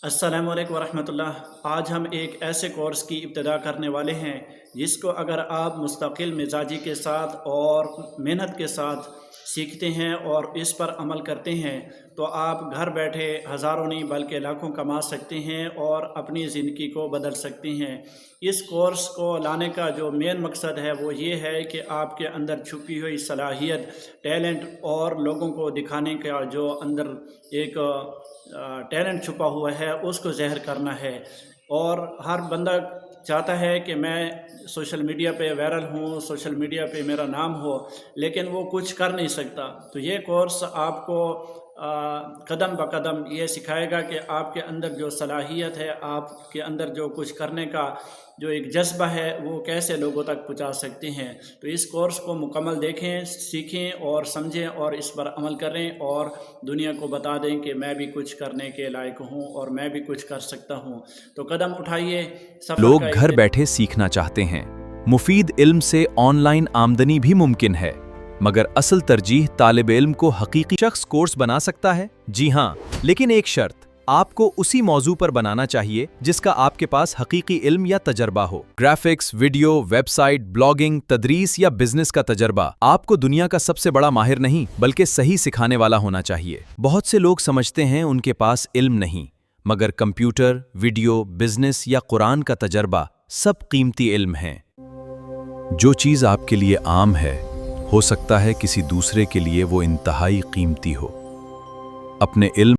अस्सलामु अलैकुम वरहमतुल्लाह। आज हम एक ऐसे कोर्स की इब्तिदा करने वाले हैं जिसको अगर आप मुस्तकिल मिजाजी के साथ और मेहनत के साथ सीखते हैं और इस पर अमल करते हैं तो आप घर बैठे हज़ारों नहीं बल्कि लाखों कमा सकते हैं और अपनी ज़िंदगी को बदल सकते हैं। इस कोर्स को लाने का जो मेन मकसद है वो ये है कि आपके अंदर छुपी हुई सलाहियत, टैलेंट और लोगों को दिखाने का जो अंदर एक टैलेंट छुपा हुआ है उसको ज़ाहिर करना है। और हर बंदा चाहता है कि मैं सोशल मीडिया पे वायरल हूँ, सोशल मीडिया पे मेरा नाम हो, लेकिन वो कुछ कर नहीं सकता। तो ये कोर्स आपको कदम ब कदम ये सिखाएगा कि आपके अंदर जो सलाहियत है, आपके अंदर जो कुछ करने का जो एक जज्बा है वो कैसे लोगों तक पहुंचा सकते हैं। तो इस कोर्स को मुकम्मल देखें, सीखें और समझें और इस पर अमल करें और दुनिया को बता दें कि मैं भी कुछ करने के लायक हूँ और मैं भी कुछ कर सकता हूँ। तो कदम उठाइए, सफ़र लोग का घर एक बैठे सीखना चाहते हैं। मुफीद इल्म से ऑनलाइन आमदनी भी मुमकिन है, मगर असल तरजीह तालिब इल्म को हकीकी शख्स कोर्स बना सकता है। जी हाँ, लेकिन एक शर्त, आपको उसी मौजू पर बनाना चाहिए जिसका आपके पास हकीकी इल्म या तजर्बा हो। ग्राफिक्स, वीडियो, वेबसाइट, ब्लॉगिंग, तदरीस या बिजनेस का तजर्बा आपको दुनिया का सबसे बड़ा माहिर नहीं बल्कि सही सिखाने वाला होना चाहिए। बहुत से लोग समझते हैं उनके पास इल्म नहीं, मगर कंप्यूटर, वीडियो, बिजनेस या कुरान का तजर्बा सब कीमती इल्म हैं। जो चीज़ आपके लिए आम है, हो सकता है किसी दूसरे के लिए वो इंतहाई कीमती हो। अपने इल्म